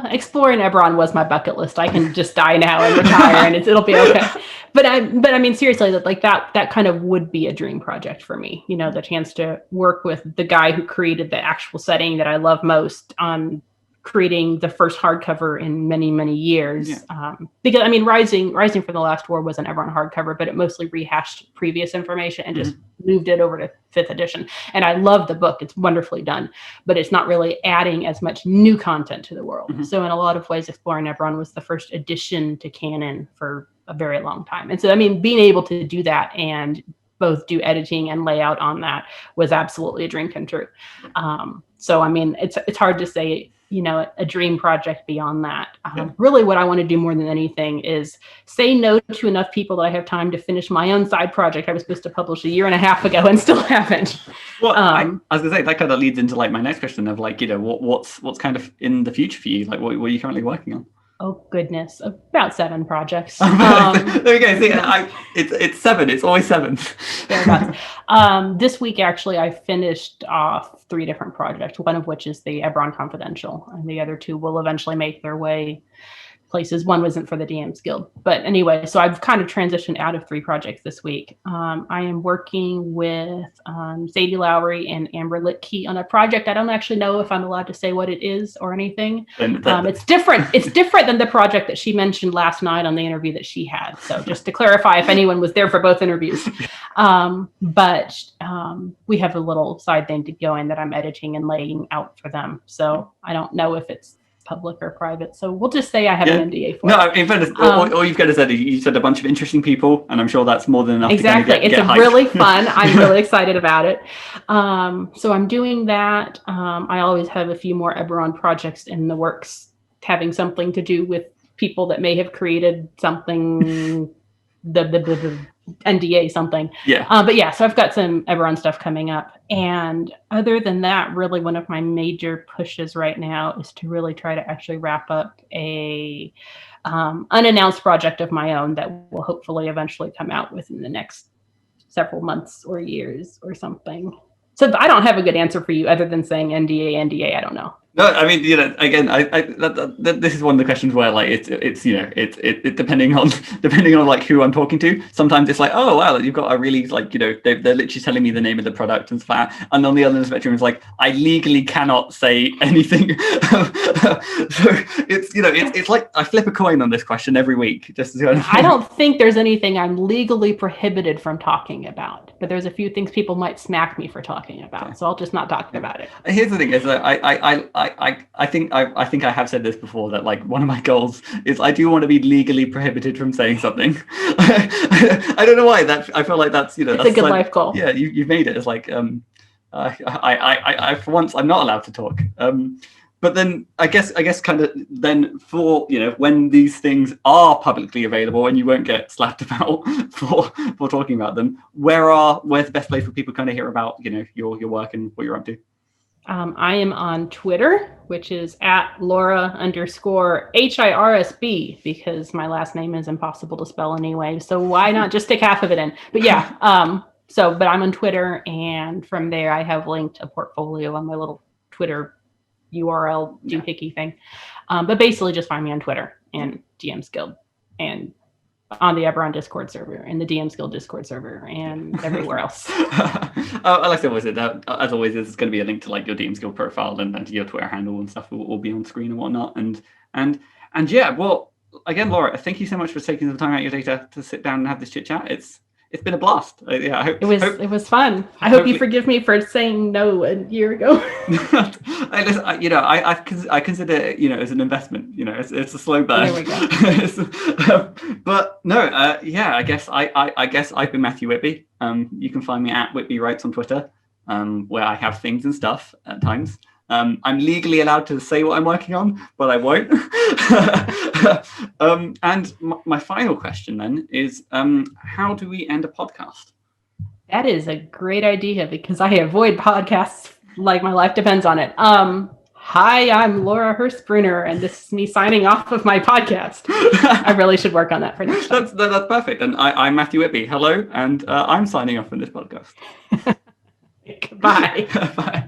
exploring Eberron was my bucket list. I can just die now and retire and it'll be okay. But I mean, seriously, that kind of would be a dream project for me. The chance to work with the guy who created the actual setting that I love most on creating the first hardcover in many, many years. Because I mean, Rising from the Last War was an Eberron hardcover, but it mostly rehashed previous information and just moved it over to 5th edition. And I love the book. It's wonderfully done, but it's not really adding as much new content to the world. So in a lot of ways, Exploring Eberron was the first addition to canon for a very long time. And so, I mean, being able to do that and both do editing and layout on that was absolutely a dream come true. So, I mean, it's hard to say, a dream project beyond that. Really what I want to do more than anything is say no to enough people that I have time to finish my own side project I was supposed to publish 1.5 years ago and still haven't.
Well, I was gonna say, that kind of leads into like my next question of like, what's kind of in the future for you? Like, what are you currently working on?
Oh goodness, about 7 projects.
There we go. See, it's 7. It's always 7.
This week, actually, I finished off 3 different projects. One of which is the Eberron Confidential, and the other 2 will eventually make their way places. One wasn't for the DMs Guild. But anyway, so I've kind of transitioned out of 3 projects this week. I am working with Sadie Lowry and Amber Litkey on a project. I don't actually know if I'm allowed to say what it is or anything. It's different. It's different than the project that she mentioned last night on the interview that she had. So just to clarify, if anyone was there for both interviews. But we have a little side thing to go in that I'm editing and laying out for them. So I don't know if it's public or private, so we'll just say I have an NDA for it.
In fairness, all you've got to say, you said a bunch of interesting people, and I'm sure that's more than enough.
Exactly.
To get
really fun. I'm really excited about it. So I'm doing that. I always have a few more Eberron projects in the works, having something to do with people that may have created something, the NDA something.
Yeah.
But yeah, so I've got some Eberron stuff coming up. And other than that, really one of my major pushes right now is to really try to actually wrap up a unannounced project of my own that will hopefully eventually come out within the next several months or years or something. So I don't have a good answer for you other than saying NDA. I don't know.
No, I mean, again, this is one of the questions where like it's it depending on like who I'm talking to. Sometimes it's like, oh wow, you've got a really like they're literally telling me the name of the product and stuff like that. And on the other spectrum, it's like I legally cannot say anything. So it's like I flip a coin on this question every week. Just to
I don't think there's anything I'm legally prohibited from talking about, but there's a few things people might smack me for talking about. Okay. So I'll just not talk about it.
Here's the thing: is that I think I have said this before, that like one of my goals is I do want to be legally prohibited from saying something. I don't know why. I feel like that's
it's
that's
a good life goal.
Yeah, you've made it. It's like I for once I'm not allowed to talk. But then I guess kind of then for when these things are publicly available and you won't get slapped about for talking about them, where's the best place for people to kind of hear about your work and what you're up to?
I am on Twitter, which is at Laura_HIRSB, because my last name is impossible to spell anyway. So why not just stick half of it in? But yeah, but I'm on Twitter, and from there I have linked a portfolio on my little Twitter URL doohickey thing. But basically just find me on Twitter and DMsGuild and on the Eberron Discord server and the DMsGuild Discord server and everywhere else.
Like I always said, as always, there's going to be a link to like your DMsGuild profile and your Twitter handle and stuff will be on screen and whatnot. And yeah, well, again, Laura, thank you so much for taking the time out of your day to sit down and have this chit chat. It's been a blast. Yeah,
it was fun. I hope you forgive me for saying no a year ago.
I consider it, as an investment. It's a slow burn.
There we go.
But no, I guess I've been Matthew Whitby. You can find me at Whitby Writes on Twitter, where I have things and stuff at times. I'm legally allowed to say what I'm working on, but I won't. And my final question then is, how do we end a podcast?
That is a great idea, because I avoid podcasts like my life depends on it. Hi, I'm Laura Hirsbrunner, and this is me signing off of my podcast. I really should work on that for next time.
That's perfect. And I'm Matthew Whitby. Hello, and I'm signing off from this podcast.
Goodbye.
Bye.